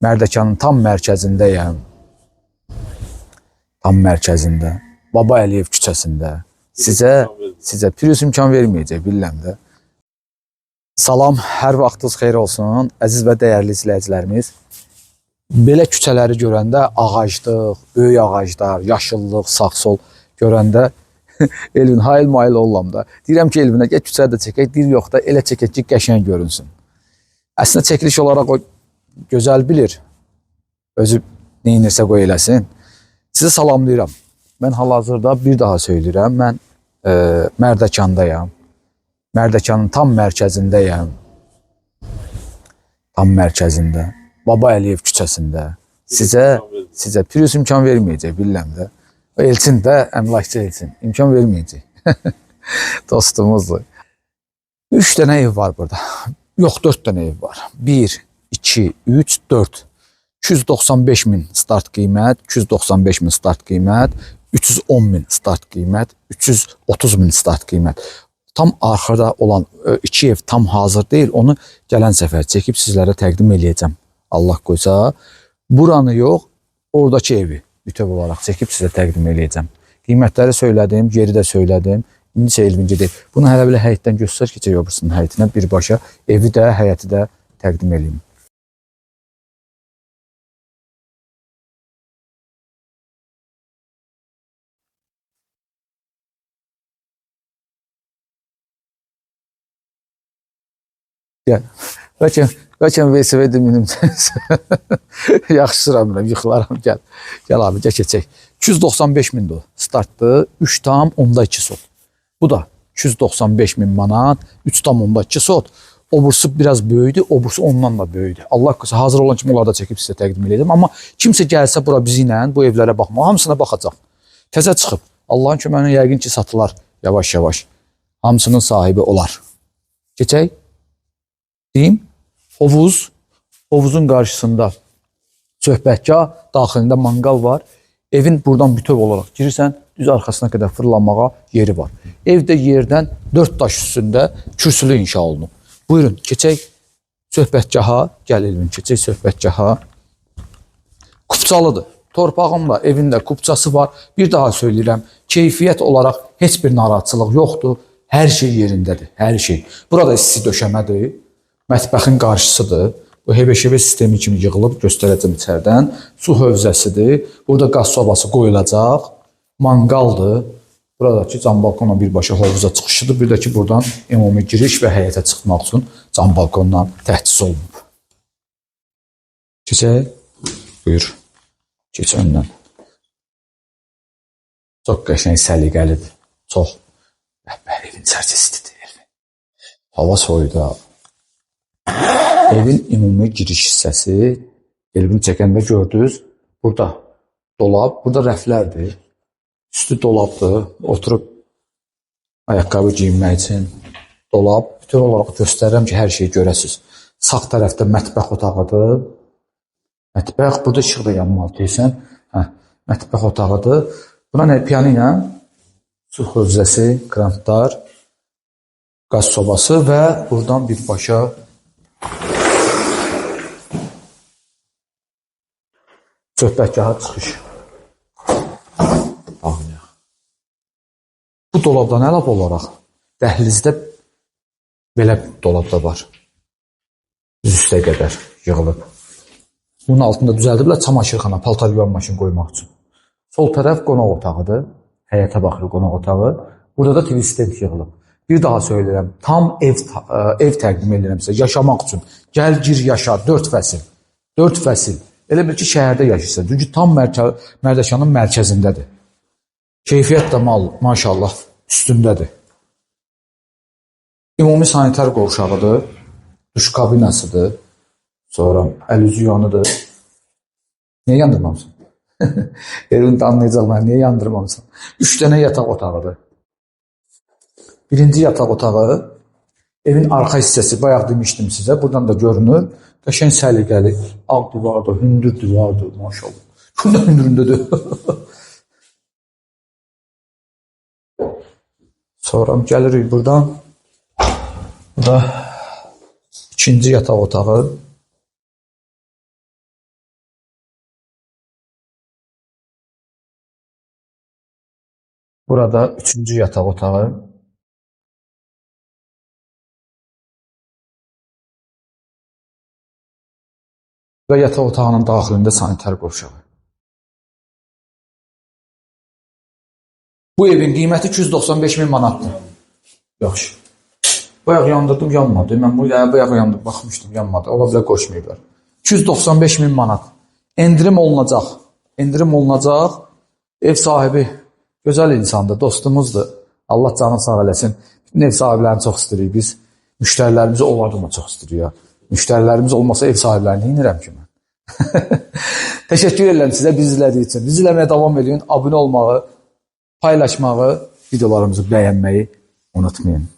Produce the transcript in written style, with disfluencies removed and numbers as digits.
Mərdəkanın tam mərkəzindəyəm. Tam mərkəzində. Baba Əliyev küçəsində. Sizə pürüz imkan verməyəcək, bilirəm də. Salam, hər vaxtınız xeyir olsun, əziz və dəyərli izləyicilərimiz. Belə küçələri görəndə ağaclıq, böyük ağaclar, yaşıllıq, sağ-sol görəndə Elvin hayıl mayıl ollam da. Deyirəm ki, Elvinə gəl küçədə çəkək, deyir yox da elə çəkək ki, qəşəng görünsün. Əslində çəkiliş olaraq o gözəl bilir. Özü neyinirsə qoy eləsin. Sizi salamlayıram. Mən hal-hazırda bir daha söyləyirəm. Mən Mərdəkandayam. Mərdəkanın tam mərkəzindəyəm. Tam mərkəzində. Baba Əliyev küçəsində. Sizə pürüz imkan verməyəcək, bilirəm də. Elçin də, əmlakçı Elçin. İmkan verməyəcək. Dostumuzdur. 3 dənə ev var burada. Yox, 4 dənə ev var. 1, 2, 3, 4. 295 min start qiymət, 295 min start qiymət, 310 min start qiymət, 330 min start qiymət. Tam arxada olan 2 ev tam hazır deyil. Onu gələn səfər çəkib sizlərə təqdim eləyəcəm. Allah qoysa. Buranı yox, oradakı evi bütöv olaraq çəkib sizə təqdim eləyəcəm. Qiymətləri söylədim, yeri də söylədim. İndi isə Elvinci deyil. Bunu hələ belə həyətdən göstər ki, öbürsünün həyətinə birbaşa evi də, həyəti də təqdim eləyim. Gəl. Bəlkə VSV-də minim yaxşısıram, yıxılaram, gəl. Gəl abi, gəl keçək. 295 mindir o, startdır, 3,2 sot. Bu da 295 min manat, 3,2 sot. Obursu biraz böyüdü, obursu ondan da böyüdü. Allah qısa, hazır olan kimi onlarda çəkib sizə təqdim edəcəm. Amma kimsə gəlsə bura bizi ilə bu evlərə baxma, hamısına baxacaq. Təzə çıxıb. Allahın köməyinə yəqin ki, satılar yavaş-yavaş. Hamısının sahibi olar. Keçək. Deyim, hovuzun qarşısında söhbətgah, daxilində manqal var. Evin buradan bütöv olaraq girirsən, düz arxasına qədər fırlanmağa yeri var. Evdə yerdən 4 daş üstündə kürsülü inşa olunub. Buyurun, keçək söhbətgaha, gəl Elvin, keçək söhbətgaha. Kupçalıdır. Torpağımla evində kupçası var. Bir daha söyləyirəm, keyfiyyət olaraq heç bir narahatçılıq yoxdur. Hər şey yerindədir, hər şey. Burada isti döşəmədir. Mətbəxin qarşısıdır. Bu HVŞV sistemi kimi yığılıb göstərəcəm içərdən. Su hövzəsidir. Burada qaz sobası qoyulacaq. Manqaldır. Buradakı cam balkonla birbaşa hovuza çıxışıdır. Bir də ki, buradan ümumi giriş və həyətə çıxmaq üçün cam balkonla təchiz olunub. Keçək. Buyur. Keç öndən. Çox qəşəng, səliqəlidir. Çox. Evin içərisidir. Hava soyudu. Evin ümumi giriş hissəsi, Elvin çəkəndə gördünüz, burada dolab, burada rəflərdir. Üstü dolabdır, oturub ayaqqabı giyinmək üçün dolab. Bütün olaraq göstərirəm ki, hər şeyi görəsiniz. Sağ tərəfdə mətbəx otağıdır. Mətbəx, burada işıq da yanmalı deyirsən. Mətbəx otağıdır. Buna nə? Piano ilə su hövzəsi, krantlar, qaz sobası və buradan birbaşa söhbətgaha çıxış. Baxmayaq. Bu dolabdan əlavə olaraq dəhlizdə belə dolabda var. Üstə qədər yığılıb. Bunun altında düzəldiblər çamaşırxana, paltar yuvan maşın qoymaq üçün. Sol tərəf qonaq otağıdır. Həyətə baxır qonaq otağı. Burada da TV stent yığılıb. Bir daha söyləyirəm, tam ev təqdim edirəm sizə, yaşamaq üçün. Gəl, gir, yaşa, 4 fəsil. 4 fəsil. Elə bil ki, şəhərdə yaşayırsan. Çünki tam Mərdəkanın mərkəzindədir. Keyfiyyət də maşallah üstündədir. Ümumi sanitar qovşağıdır. Duş kabinasıdır. Sonra əl-üzü yanıdır. Niyə yandırmamısın? Elvin də anlayacaqlar, niyə yandırmamısın? 3 dənə yataq otağıdır. Birinci yataq otağı, evin arxa hissəsi, bayaq demişdim sizə, buradan da görünür. Qəşəng səliqəli, ağ divardır, hündür divardır, maşallah. Şurada hündüründədir. Sonra gəlirik buradan. Bu da ikinci yataq otağı. Burada 3-cü yataq otağı. Və yataq otağının daxilində sanitar qovşağı. Bu evin qiyməti 295.000 manatdır. Yaxşı. Bayaq yandırdım, yanmadı. Mən bu bayaq yandırdım, baxmışdım, yanmadı. Ola bilər qoşmayıblar. 295.000 manat. Endirim olunacaq. Endirim olunacaq. Ev sahibi gözəl insandır, dostumuzdur. Allah canı sağ eləsin. Bütün ev sahiblərini çox istəyirik biz. Müştərilərimizi onlardan da çox istəyirik. Müştərilərimiz olmasa ev sahiblərini inirəm ki mən. Təşəkkür edirəm sizə bizi izlədiyi üçün. Bizi izləməyə davam edin. Abunə olmağı, paylaşmağı, videolarımızı bəyənməyi unutmayın.